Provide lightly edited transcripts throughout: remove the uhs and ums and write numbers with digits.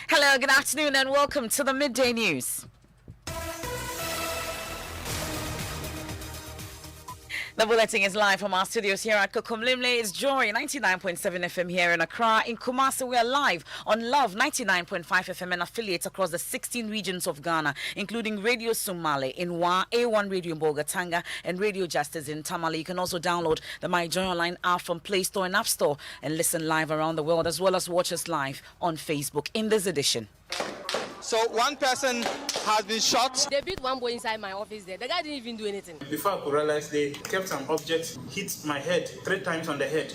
Hello, good afternoon, and welcome to the Midday News. The bulletin is live from our studios here at Kokomlimle. It's Joy99.7 FM here in Accra. In Kumasi, we are live on Love 99.5 FM and affiliates across the 16 regions of Ghana, including Radio Sumale in Wa, A1 Radio in Bogatanga, and Radio Justice in Tamale. You can also download the My Joy Online app from Play Store and App Store and listen live around the world, as well as watch us live on Facebook. In this edition, so one person has been shot. They beat one boy inside my office there. The guy didn't even do anything. Before I could realize, they kept an object, hit my head 3 times on the head.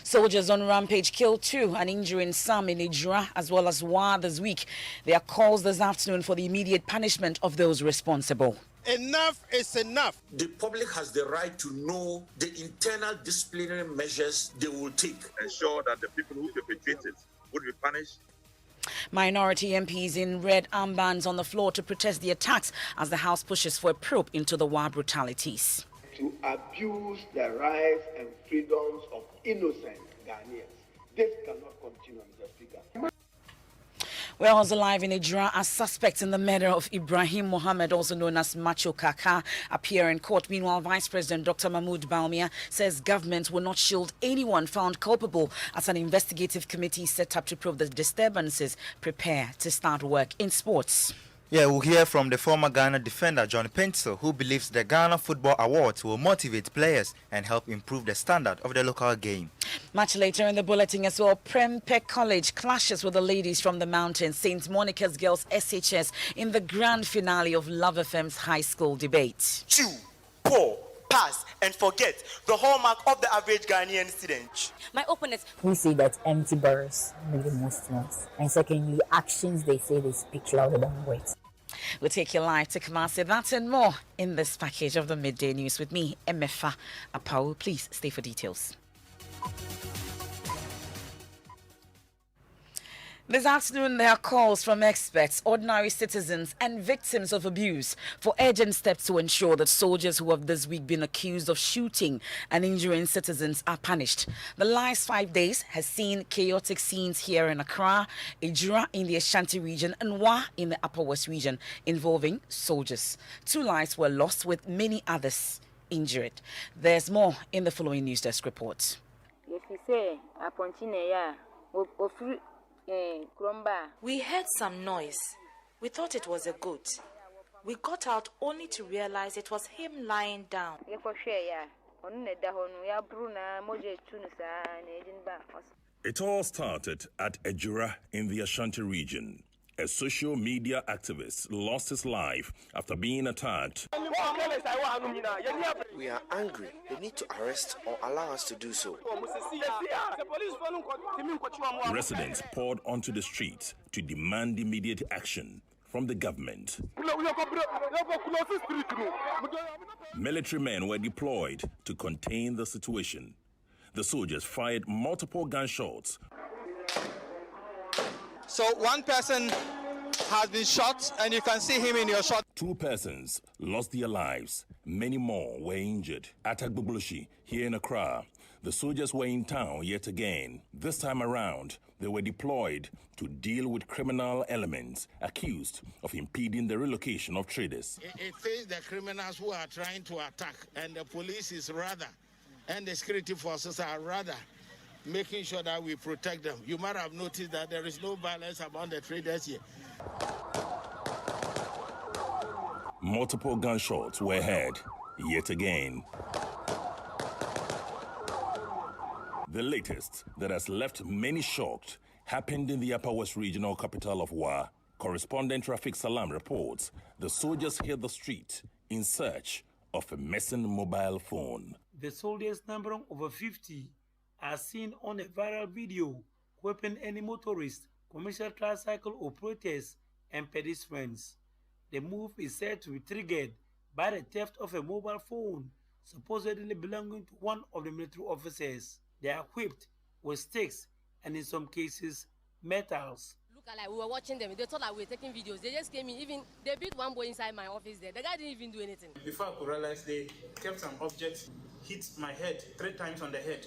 Soldiers on rampage killed 2 and injuring some in Ijra as well as Wa this week. There are calls this afternoon for the immediate punishment of those responsible. Enough is enough. The public has the right to know the internal disciplinary measures they will take. Ensure that the people who perpetrated would be punished. Minority MPs in red armbands on the floor to protest the attacks as the House pushes for a probe into the war brutalities. To abuse the rights and freedoms of innocent Ghanaians. This cannot continue, Mr. Speaker. We're also live in Ijra as suspects in the murder of Ibrahim Mohammed, also known as Macho Kaka, appear in court. Meanwhile, Vice President Dr. Mahmoud Baumia says government will not shield anyone found culpable as an investigative committee set up to probe the disturbances prepare to start work. In sports, yeah, we'll hear from the former Ghana defender John Pencil, who believes the Ghana Football Awards will motivate players and help improve the standard of the local game. Much later in the bulletin as well, Prempeh College clashes with the ladies from the mountains, St. Monica's Girls SHS in the grand finale of Love FM's high school debate. Chew, pour, pass, and forget, the hallmark of the average Ghanaian student. My opponents who say that empty bars make the most noise, and secondly, actions they say they speak louder than words. We'll take you live to Kumasi. That and more in this package of the Midday News with me, Emefa Apau. Please stay for details. This afternoon, there are calls from experts, ordinary citizens, and victims of abuse for urgent steps to ensure that soldiers who have this week been accused of shooting and injuring citizens are punished. The last 5 days has seen chaotic scenes here in Accra, Ijra in the Ashanti region, and Wa in the Upper West region involving soldiers. 2 lives were lost with many others injured. There's more in the following news desk report. We heard some noise. We thought it was a goat. We got out only to realize it was him lying down. It all started at Ejura in the Ashanti region. A social media activist lost his life after being attacked. We are angry. They need to arrest or allow us to do so. Residents poured onto the streets to demand immediate action from the government. Military men were deployed to contain the situation. The soldiers fired multiple gunshots. So one person has been shot, and you can see him in your shot. 2 persons lost their lives. Many more were injured. At Agbogboshi, here in Accra, the soldiers were in town yet again. This time around, they were deployed to deal with criminal elements accused of impeding the relocation of traders. It is the criminals who are trying to attack, and the police is rather, and the security forces are rather making sure that we protect them. You might have noticed that there is no violence among the traders here. Multiple gunshots were heard yet again. The latest that has left many shocked happened in the Upper West Regional capital of Wa. Correspondent Rafik Salam reports the soldiers hit the street in search of a missing mobile phone. The soldiers numbering over 50 are seen on a viral video whipping any motorist, commercial tricycle operators, and pedestrians. The move is said to be triggered by the theft of a mobile phone supposedly belonging to one of the military officers. They are whipped with sticks and in some cases metals. Look, like we were watching them. They thought that we were taking videos. They just came in. Even they beat one boy inside my office there. The guy didn't even do anything. Before I could realize, they kept an object, hit my head 3 times on the head,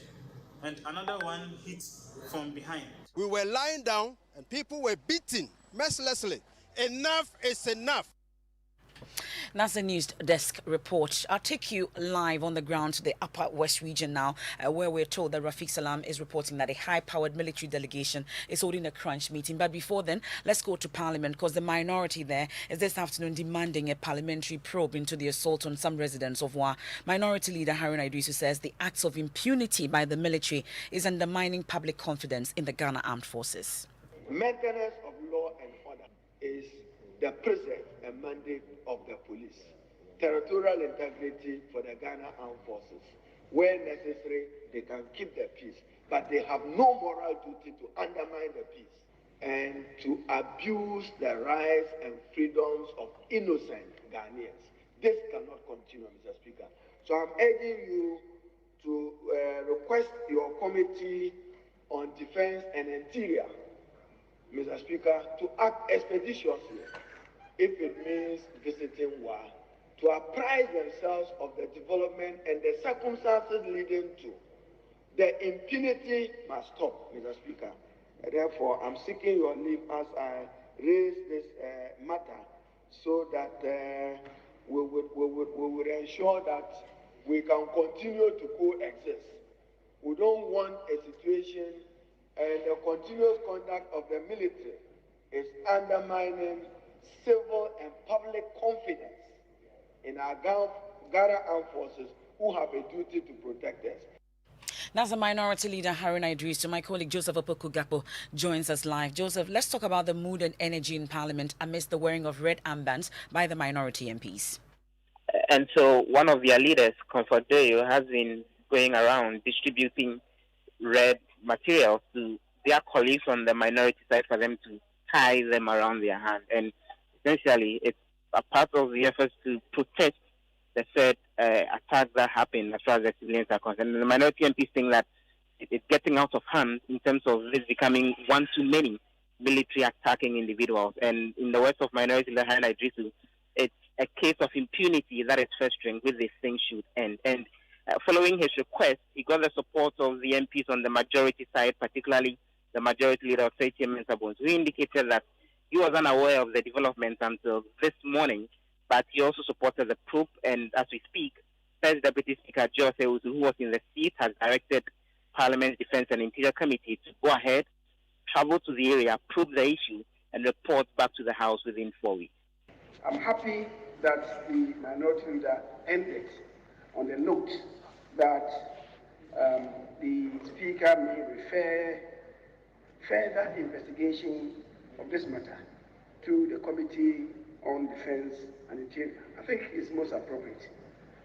and another one hit from behind. We were lying down and people were beaten mercilessly. Enough is enough. That's the news desk report. I'll take you live on the ground to the Upper West region now, where we're told that Rafiq Salam is reporting that a high-powered military delegation is holding a crunch meeting. But before then, let's go to Parliament, because the minority there is this afternoon demanding a parliamentary probe into the assault on some residents of Wa. Minority Leader Haruna Idrisu says the acts of impunity by the military is undermining public confidence in the Ghana Armed Forces. Maintenance of law and order is the preserve and mandate of the police. Territorial integrity for the Ghana Armed Forces. Where necessary, they can keep the peace, but they have no moral duty to undermine the peace and to abuse the rights and freedoms of innocent Ghanaians. This cannot continue, Mr. Speaker. So I'm urging you to request your committee on defense and interior, Mr. Speaker, to act expeditiously, if it means visiting Wa, to apprise themselves of the development and the circumstances leading to. The impunity must stop, Mr. Speaker. And therefore, I'm seeking your leave as I raise this matter so that we would ensure that we can continue to coexist. We don't want a situation and the continuous conduct of the military is undermining civil and public confidence in our Ghana Armed Forces who have a duty to protect us. That's the Minority Leader Haruna Idrisu. My colleague Joseph Apokogapo joins us live. Joseph, let's talk about the mood and energy in Parliament amidst the wearing of red armbands by the minority MPs. And so one of their leaders, Comfort Doyo, has been going around distributing red materials to their colleagues on the minority side for them to tie them around their hand. And essentially, it's a part of the efforts to protect the said attacks that happen as far as the civilians are concerned. And the minority MPs think that it's getting out of hand in terms of this becoming one too many military attacking individuals. And in the words of Minority Leader Haruna Idrisu, it's a case of impunity that is festering with this thing should end. And following his request, he got the support of the MPs on the majority side, particularly the Majority Leader, Imam, who indicated that he was unaware of the developments until this morning, but he also supported the probe. And as we speak, First Deputy Speaker Joe Seusu, who was in the seat, has directed Parliament's Defense and Interior Committee to go ahead, travel to the area, probe the issue, and report back to the House within 4 weeks. I'm happy that the Minority Leader ended on the note that the Speaker may refer further investigation of this matter to the Committee on Defense and Interior. I think it's most appropriate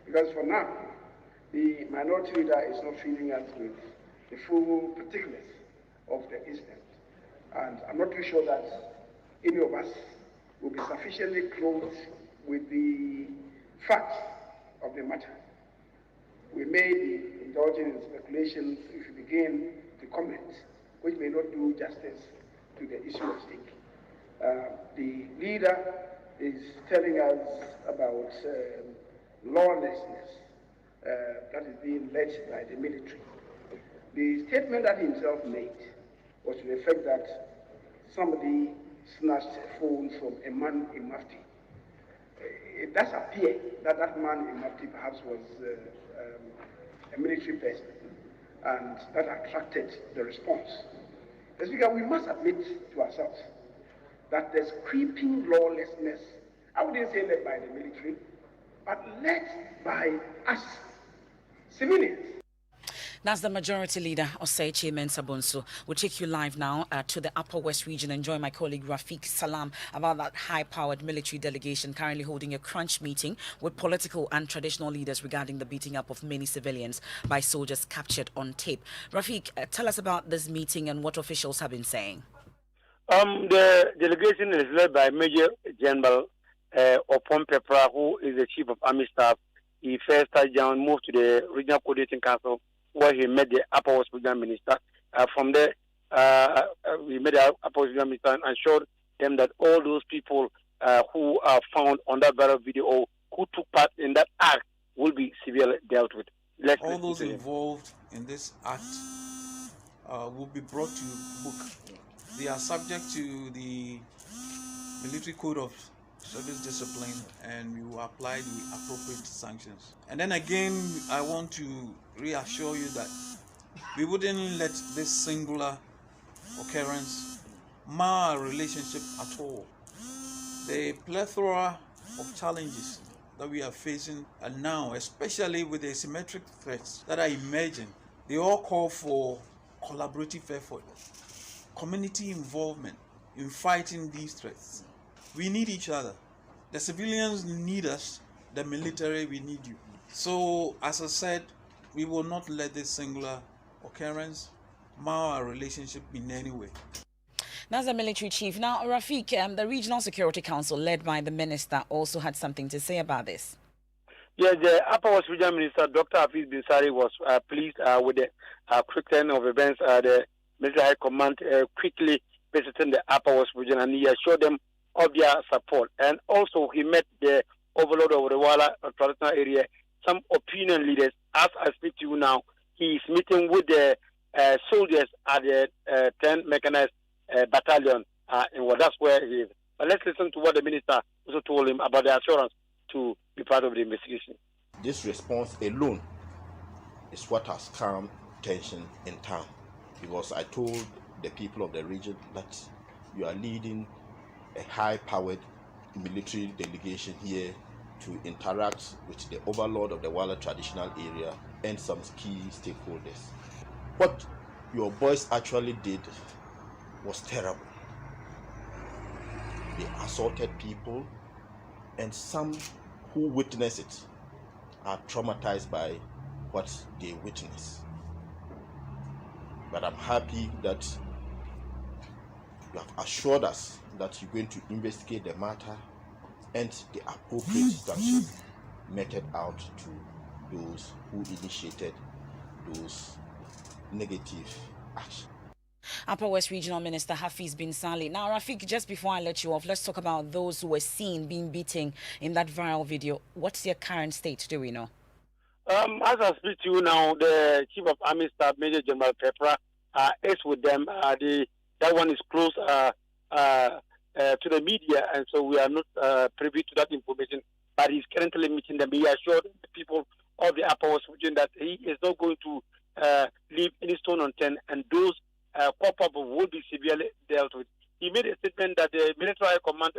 because for now, the Minority Leader is not feeling us with the full particulars of the incident. And I'm not too sure that any of us will be sufficiently close with the facts of the matter. We may be indulging in speculations if we begin to comment, which may not do justice to the issue at stake. The leader is telling us about lawlessness that is being led by the military. The statement that he himself made was to the effect that somebody snatched a phone from a man in Mufti. It does appear that that man in Mufti perhaps was a military person, and that attracted the response. Mr. Speaker, we must admit to ourselves that there's creeping lawlessness, I wouldn't say led by the military, but led by us, civilians. That's the Majority Leader, Osei Mensah-Bonsu. We'll take you live now to the Upper West region and join my colleague Rafiq Salam about that high-powered military delegation currently holding a crunch meeting with political and traditional leaders regarding the beating up of many civilians by soldiers captured on tape. Rafiq, tell us about this meeting and what officials have been saying. The delegation is led by Major General Opon Pepra, who is the Chief of Army Staff. He first touched down, moved to the Regional Coordinating Council, where he met the Upper West Regional Minister. From there, we met the Upper West Regional Minister and showed them that all those people who are found on that viral video or who took part in that act will be severely dealt with. All those involved in this act will be brought to book. They are subject to the military code of service discipline, and we will apply the appropriate sanctions. And then again, I want to reassure you that we wouldn't let this singular occurrence mar our relationship at all. The plethora of challenges that we are facing and now, especially with the asymmetric threats that are emerging, they all call for collaborative effort, community involvement in fighting these threats. We need each other. The civilians need us, the military, we need you. So, as I said, we will not let this singular occurrence mar our relationship in any way. That's the military chief. Now, Rafiq, the Regional Security Council, led by the minister, also had something to say about this. Yes, the Upper West Regional Minister, Dr. Hafiz Bin Sari, was pleased with the quick turn of events. The Military High Command quickly visiting the Upper West Region, and he assured them of their support. And also, he met the overlord of the Wala traditional area, some opinion leaders. As I speak to you now, he is meeting with the soldiers at the 10th Mechanized Battalion, and that's where he is. But let's listen to what the minister also told him about the assurance to be part of the investigation. This response alone is what has calmed tension in town, because I told the people of the region that you are leading a high-powered military delegation here to interact with the overlord of the Wala traditional area and some key stakeholders. What your boys actually did was terrible. They assaulted people, and some who witness it are traumatized by what they witness. But I'm happy that you have assured us that you're going to investigate the matter and the appropriate sanctions meted out to those who initiated those negative actions. Upper West Regional Minister Hafiz Bin Sali. Now, Rafiq, just before I let you off, let's talk about those who were seen being beaten in that viral video. What's their current state? Do we know? As I speak to you now, the Chief of Army Staff, Major General Pepra, is with them. That one is close to the media, and so we are not privy to that information. But he's currently meeting them. He assured the people of the Upper West region that he is not going to leave any stone unturned, and those pop-up will be severely dealt with. He made a statement that the military command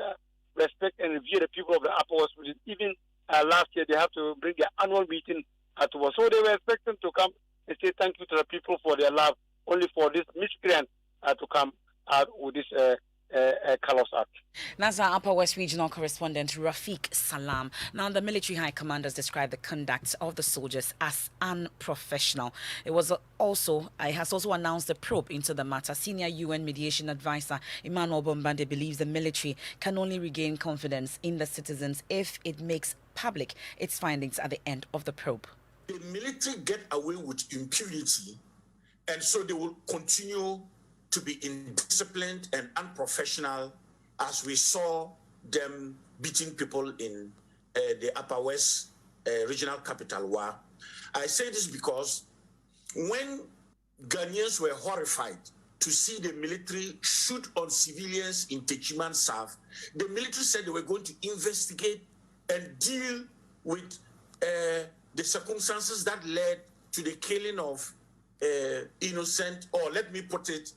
respect and revere the people of the Upper West region. Even last year, they have to bring their annual meeting to us. So they were expecting to come and say thank you to the people for their love, only for this miscreant to come out with this callous act. That's our Upper West Regional correspondent, Rafiq Salam. Now, the military high commanders described the conduct of the soldiers as unprofessional. It has also announced a probe into the matter. Senior UN mediation advisor Imam Bombande believes the military can only regain confidence in the citizens if it makes public its findings at the end of the probe. The military get away with impunity, and so they will continue to be indisciplined and unprofessional, as we saw them beating people in the Upper West regional capital, Wa. I say this because when Ghanaians were horrified to see the military shoot on civilians in Techiman South, the military said they were going to investigate and deal with the circumstances that led to the killing of innocent, or let me put it,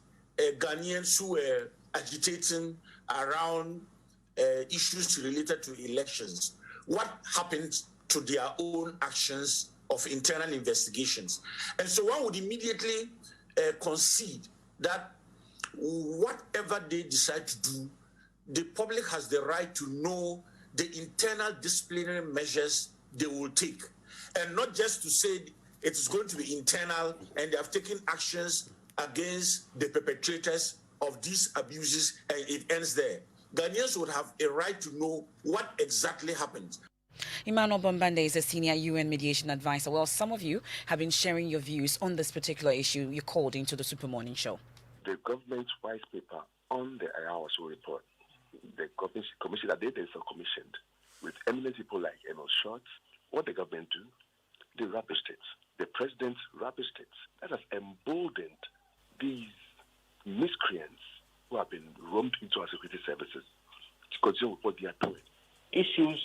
Ghanaians who were agitating around issues related to elections. What happened to their own actions of internal investigations? And so one would immediately concede that whatever they decide to do, the public has the right to know the internal disciplinary measures they will take. And not just to say it is going to be internal and they have taken actions against the perpetrators of these abuses and it ends there. Ghanaians would have a right to know what exactly happened. Emmanuel Bombande is a senior UN mediation advisor. Well, some of you have been sharing your views on this particular issue you called into the Super Morning Show. The government's white paper on the IRSO report, the commission that they commissioned with eminent people like Emil Schwartz, what the government do? They rubbish it. The president rubbish it. That has emboldened these miscreants who have been roamed into our security services to continue with what they are doing. Issues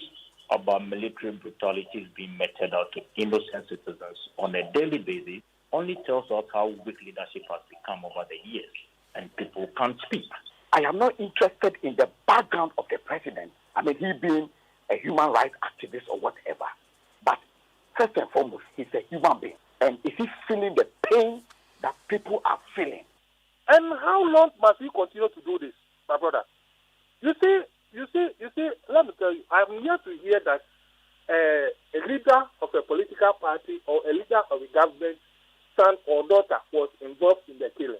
about military brutalities being meted out to innocent citizens on a daily basis only tells us how weak leadership has become over the years, and people can't speak. I am not interested in the background of the president. I mean, he being a human rights activist or whatever. But first and foremost, he's a human being. And is he feeling the pain that people are feeling? And how long must we continue to do this, my brother? You see, let me tell you, I'm here to hear that a leader of a political party or a leader of a government, son or daughter, was involved in the killing.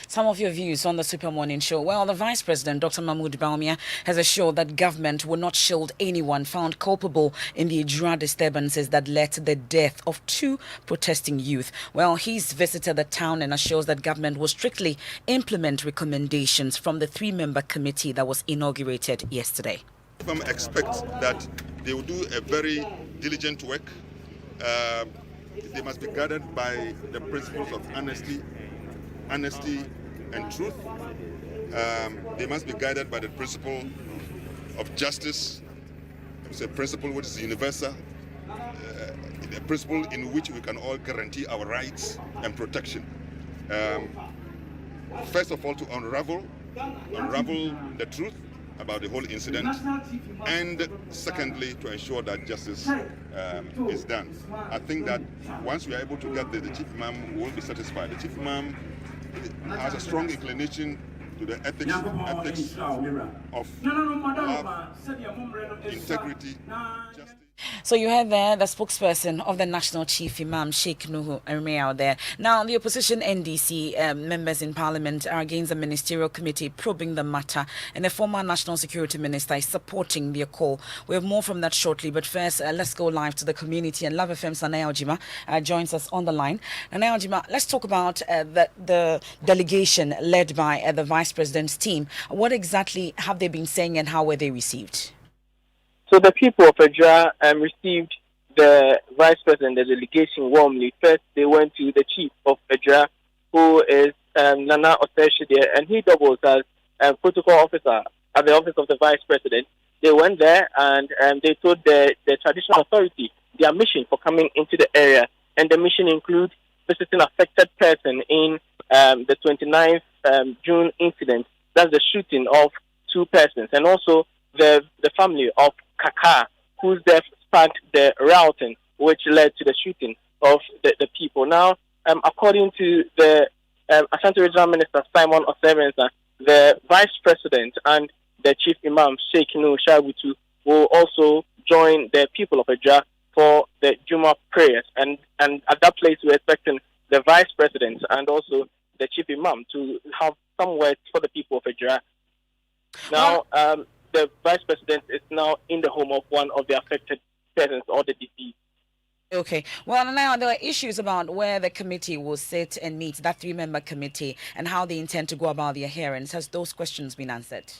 Some of your views on the Super Morning Show. Well, the Vice President, Dr. Mahmoud Bawumia, has assured that government will not shield anyone found culpable in the Ejura disturbances that led to the death of 2 protesting youth. Well, he's visited the town and assures that government will strictly implement recommendations from the 3-member committee that was inaugurated yesterday. Imam expects that they will do a very diligent work. They must be guided by the principles of honesty and truth. They must be guided by the principle of justice. It's a principle which is universal, a principle in which we can all guarantee our rights and protection. First of all, to unravel the truth about the whole incident, and secondly, to ensure that justice is done. I think that once we are able to get there, the Chief Imam will be satisfied. The Chief Imam has a strong inclination to the ethics of love, integrity, justice. So you heard there the spokesperson of the National Chief Imam, Sheikh Nuhu Ermiao there. Now, the opposition NDC members in Parliament are against the ministerial committee probing the matter, and the former National Security Minister is supporting their call. We have more from that shortly, but first, let's go live to the community, and Love FM's Anaya Ojima joins us on the line. Anaya Ojima, let's talk about the delegation led by the Vice President's team. What exactly have they been saying, and how were they received? So the people of Ejura received the Vice President, the delegation, warmly. First, they went to the Chief of Ejura, who is Nana Oteshide, and he doubles as protocol officer at the office of the Vice President. They went there and they told the traditional authority their mission for coming into the area, and the mission includes visiting affected person in the 29th June incident. That's the shooting of 2 persons, and also the family of Kaka, whose death sparked the rioting, which led to the shooting of the people. Now, according to the Ashanti Regional Minister Simon Osebenza, the Vice President and the Chief Imam Sheikh Nuhu Shabutu will also join the people of Ejura for the Juma prayers. And at that place, we're expecting the Vice President and also the Chief Imam to have some words for the people of Ejura. Now, the Vice President is now in the home of one of the affected persons or the deceased. Okay. Well, now there are issues about where the committee will sit and meet, that 3-member committee, and how they intend to go about their hearings. Has those questions been answered?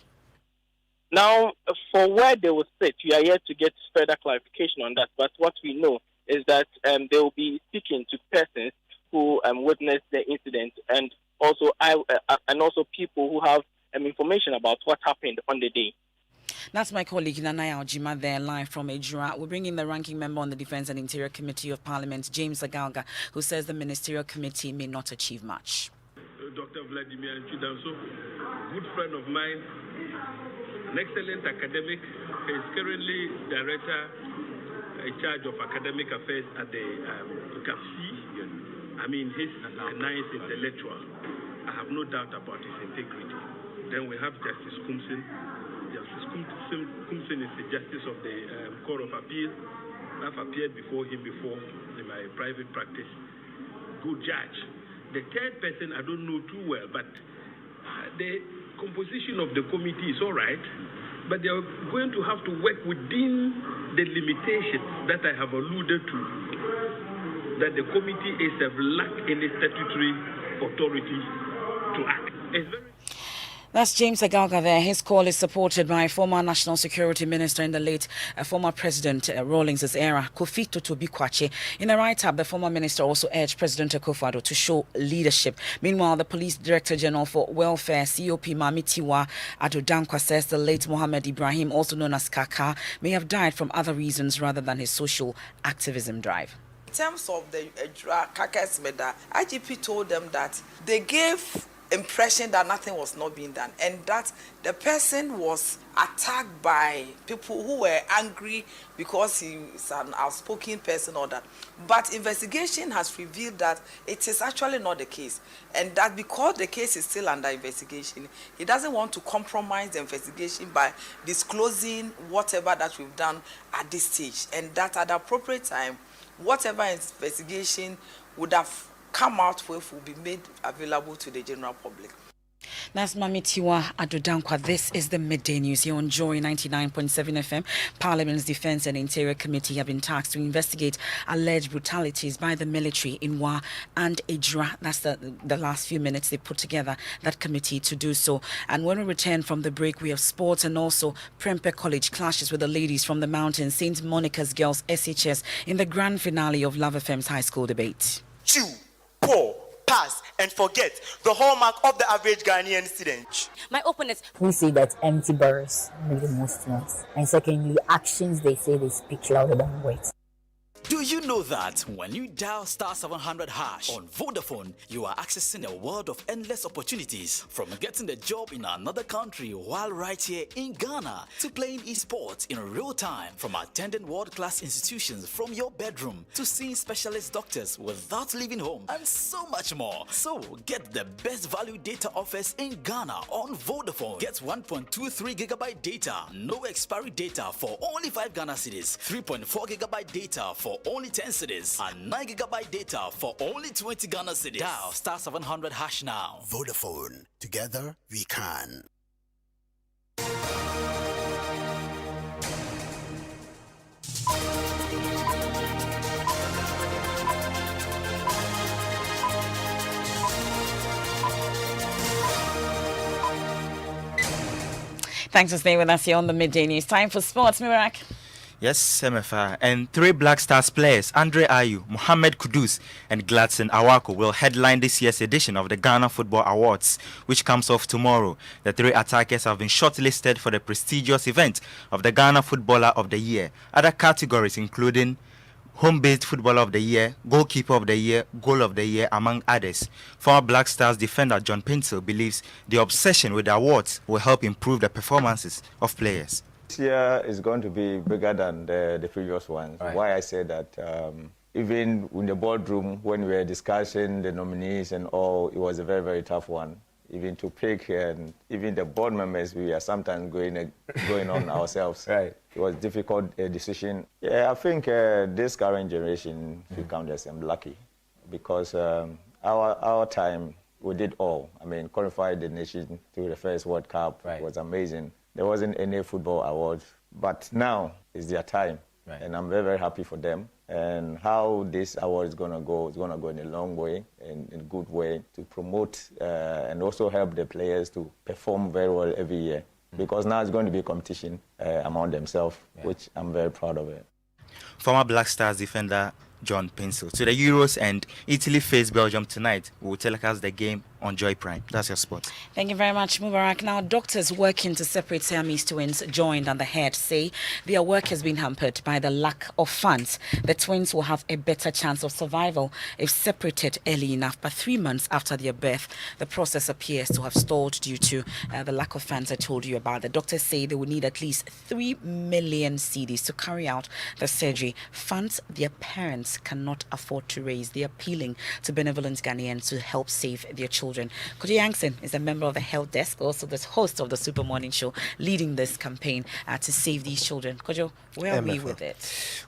Now, for where they will sit, we are yet to get further clarification on that. But what we know is that they will be speaking to persons who witnessed the incident, and also people who have information about what happened on the day. That's my colleague Nanaya Ojima there, live from Ejura. We're bringing the ranking member on the Defence and Interior Committee of Parliament, James Agalga, who says the Ministerial Committee may not achieve much. Dr. Vladimir Chidanso, good friend of mine, an excellent academic, is currently Director in charge of Academic Affairs at the GAPC. I mean, he's a nice intellectual. I have no doubt about his integrity. Then we have Justice Kumsin. Justice Kumsin is the Justice of the Court of Appeal. I've appeared before him before in my private practice. Good judge. The third person I don't know too well, but the composition of the committee is all right, but they are going to have to work within the limitations that I have alluded to, that the committee is lack any statutory authority to act. That's James Agalga there. His call is supported by former National Security Minister in the late former President Rawlings' era, Kofi Totobi Kwache. In a write-up, the former minister also urged President Akufo-Addo to show leadership. Meanwhile, the Police Director General for Welfare, COP Mamitiwa Adodankwa, says the late Mohammed Ibrahim, also known as Kaka, may have died from other reasons rather than his social activism drive. In terms of the Kaka's murder, IGP told them that they gave impression that nothing was not being done and that the person was attacked by people who were angry because he is an outspoken person or that. But investigation has revealed that it is actually not the case, and that because the case is still under investigation, he doesn't want to compromise the investigation by disclosing whatever that we've done at this stage, and that at the appropriate time, whatever investigation would have come out with will be made available to the general public. That's Mamitiwa Adodankwa. This is the Midday News here on Joy 99.7 FM. Parliament's Defence and Interior Committee have been tasked to investigate alleged brutalities by the military in Wa and Ejra. That's the last few minutes they put together that committee to do so. And when we return from the break, we have sports and also Prempeh College clashes with the ladies from the mountains, St. Monica's Girls SHS in the grand finale of Love FM's high school debate. Chew, pour, pass, and forget, the hallmark of the average Ghanaian student. My opponents. We say that empty barrels make the most noise. And secondly, actions, they say they speak louder than words. Do you know that when you dial *700# on Vodafone, you are accessing a world of endless opportunities, from getting a job in another country while right here in Ghana to playing esports in real time, from attending world-class institutions from your bedroom to seeing specialist doctors without leaving home, and so much more. So get the best value data offers in Ghana on Vodafone. Get 1.23 GB data, no expiry data for only 5 Ghana cedis, 3.4 GB data for only 10 cedis, and 9 GB data for only 20 Ghana cedis. Dial *700# now. Vodafone. Together we can. Thanks for staying with us here on the Midday News. Time for sports, Mubarak. Yes, MFR. And 3 Black Stars players, Andre Ayew, Mohamed Kudus, and Gladson Awako, will headline this year's edition of the Ghana Football Awards, which comes off tomorrow. The 3 attackers have been shortlisted for the prestigious event of the Ghana Footballer of the Year. Other categories including Home-Based Footballer of the Year, Goalkeeper of the Year, Goal of the Year, among others. Former Black Stars defender John Pencil believes the obsession with the awards will help improve the performances of players. This year is going to be bigger than the previous ones. Right. Why I say that, even in the boardroom, when we were discussing the nominees and all, it was a very, very tough one. Even to pick, and even the board members, we are sometimes going on ourselves. Right. It was a difficult decision. Yeah, I think this current generation, if you count as I'm lucky, because our time, we did all. I mean, qualified the nation to the first World Cup. Right. Was amazing. There wasn't any football award, but now is their time. Right. And I'm very, very happy for them. And how this award is going to go, it's going to go in a long way, in a good way, to promote and also help the players to perform very well every year. Because now it's going to be a competition among themselves, which I'm very proud of it. Former Black Stars defender John Pencil. So the Euros and Italy face Belgium tonight. We will telecast the game on Joy Prime. That's your spot. Thank you very much, Mubarak. Now, doctors working to separate Siamese twins joined at the head say their work has been hampered by the lack of funds. The twins will have a better chance of survival if separated early enough, but 3 months after their birth, the process appears to have stalled due to the lack of funds I told you about. The doctors say they will need at least 3 million cedis to carry out the surgery. Funds their parents cannot afford to raise. They're appealing to benevolent Ghanaians to help save their children. Kojo Yankson is a member of the health desk, also the host of the Super Morning Show, leading this campaign to save these children. Kojo, where are we with it?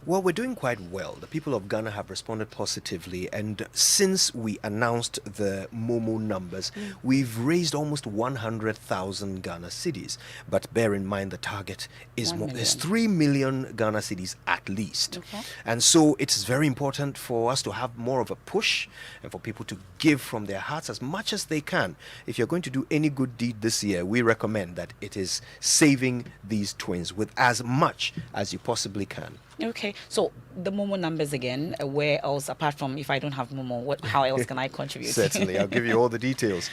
Well, we're doing quite well. The people of Ghana have responded positively, and since we announced the Momo numbers, we've raised almost 100,000 Ghana cedis. But bear in mind the target is 3 million Ghana cedis at least. Okay. And so it's very important for us to have more of a push and for people to give from their hearts as much as as they can. If you're going to do any good deed this year, we recommend that it is saving these twins with as much as you possibly can. Okay, so the Momo numbers again, where else, apart from if I don't have Momo, how else can I contribute? Certainly, I'll give you all the details.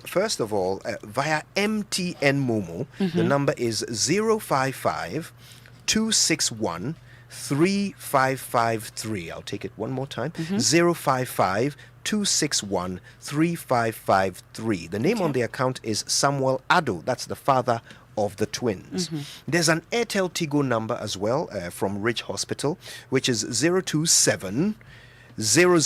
First of all, via MTN Momo, the number is 055 261 3553. I'll take it one more time. 055 261 3553. The name on the account is Samuel Ado. That's the father of the twins. There's an Airtel Tigo number as well from Ridge Hospital, which is 027 000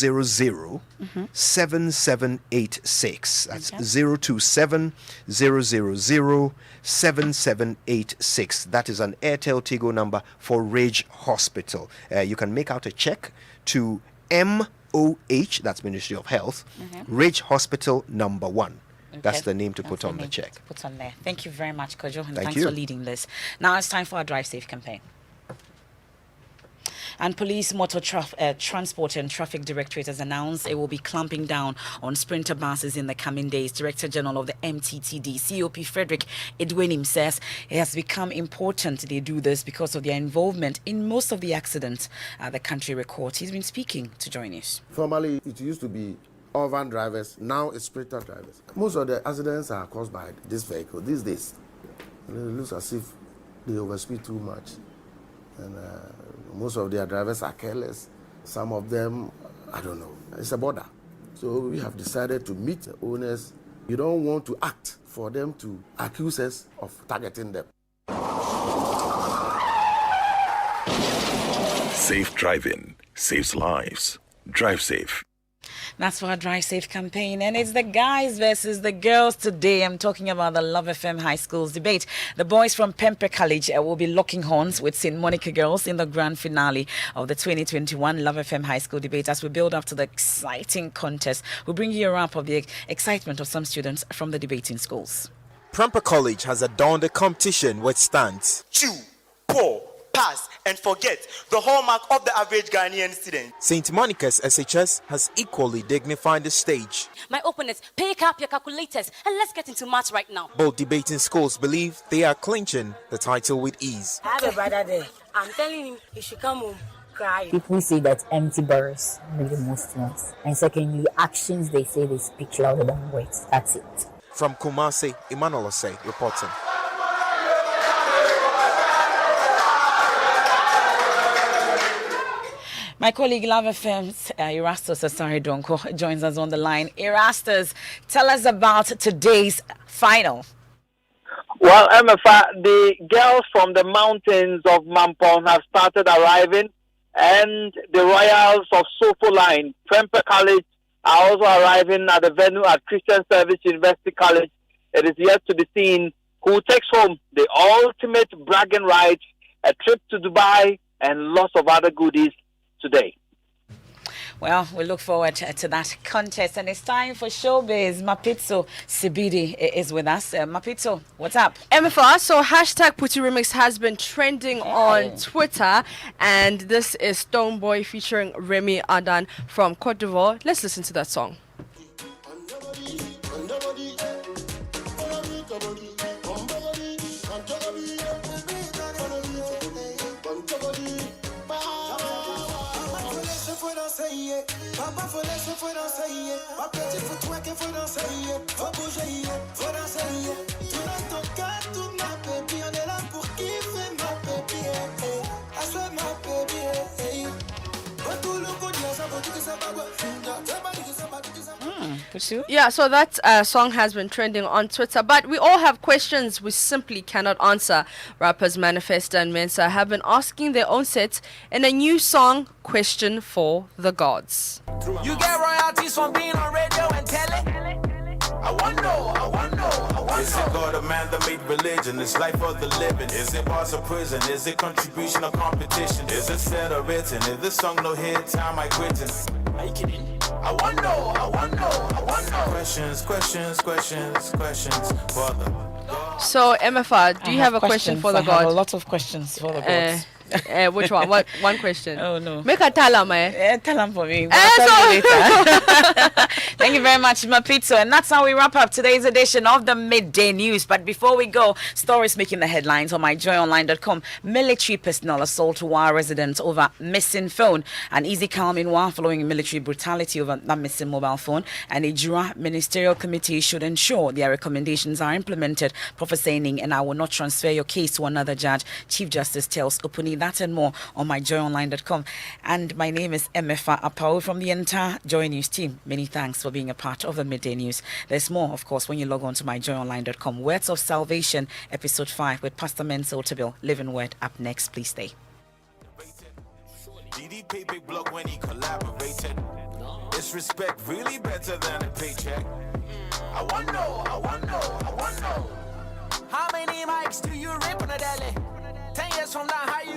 7786. That's 027 000 7786. That is an Airtel Tigo number for Ridge Hospital. You can make out a check to MOH, that's Ministry of Health, Ridge Hospital number 1. That's the name to put on the check. Put on there. Thank you very much, Kojo, and Thank thanks you. for leading this. Now it's time for our Drive Safe campaign. And Police Motor Transport and Traffic Directorate has announced it will be clamping down on sprinter buses in the coming days. Director General of the MTTD, COP Frederick Edwinim, says it has become important they do this because of their involvement in most of the accidents the country records. He's been speaking to Joy News. Formerly, it used to be urban drivers, now it's sprinter drivers. Most of the accidents are caused by this vehicle these days. It looks as if they overspeed too much. And most of their drivers are careless. Some of them, I don't know. It's a border. So we have decided to meet the owners. You don't want to act for them to accuse us of targeting them. Safe driving saves lives. Drive safe. That's for our Drive Safe campaign, and it's the guys versus the girls today. I'm talking about the Love FM High Schools debate. The boys from Pempe College will be locking horns with St. Monica girls in the grand finale of the 2021 Love FM High School debate. As we build up to the exciting contest, we'll bring you a wrap of the excitement of some students from the debating schools. Prempeh College has adorned the competition with stands. Chew, pour, pass, and forget, the hallmark of the average Ghanaian student. St. Monica's SHS has equally dignified the stage. My opponents, pick up your calculators and let's get into maths right now. Both debating schools believe they are clinching the title with ease. I have a brother there. I'm telling him he should come home crying. People say that empty barrels make the most noise. And secondly, actions they say they speak louder than words. That's it. From Kumasi, Emmanuel Osei reporting. My colleague Love FM's Erastus Asaridonko joins us on the line. Erastus, tell us about today's final. Well, MFA, the girls from the mountains of Mampong have started arriving, and the Royals of Sofo Line, Prempeh College, are also arriving at the venue at Christian Service University College. It is yet to be seen who takes home the ultimate bragging rights, a trip to Dubai, and lots of other goodies today. Well, we look forward to that contest, and it's time for showbiz. Mapitso Sibidi is with us. Mapitso, what's up? MFR, so hashtag Puti Remix has been trending on Twitter, and this is Stoneboy featuring Remy Adan from Cote d'Ivoire. Let's listen to that song. Yeah, so that song has been trending on Twitter, but we all have questions we simply cannot answer. Rappers Manifesta and Mensa have been asking their own sets in a new song, Question for the Gods. You get royalties from being on radio and tele. I wonder. Is it God a man that made religion? Is life for the living? Is it bars or prison? Is it contribution or competition? Is it said or written? If this song no hit, time I quitting. Are you kidding? I wonder. Questions for the God. So, MFR, do you have a question for the God? I have a lot of questions for the gods. Which one? What one question? Oh no. Make a tell him, Tell him for me. Thank you very much, Mapito. And that's how we wrap up today's edition of the Midday News. But before we go, stories making the headlines on myjoyonline.com. Military personnel assault Wa residents over missing phone. An easy calm in Wa following military brutality over that missing mobile phone. And a Jura ministerial committee should ensure their recommendations are implemented. Prophesying, and I will not transfer your case to another judge. Chief Justice tells Opuni that and more on myjoyonline.com. And my name is Emefa Apao from the entire Joy News team. Many thanks for being a part of the Midday News. There's more, of course, when you log on to myjoyonline.com. Words of Salvation, episode 5 with Pastor Mensa Otabil. Living Word up next. Please stay. DDP big block when he collaborated. Is respect really better than a paycheck? I want to know. How many mics do you rip on a daily? 10 years from now, how you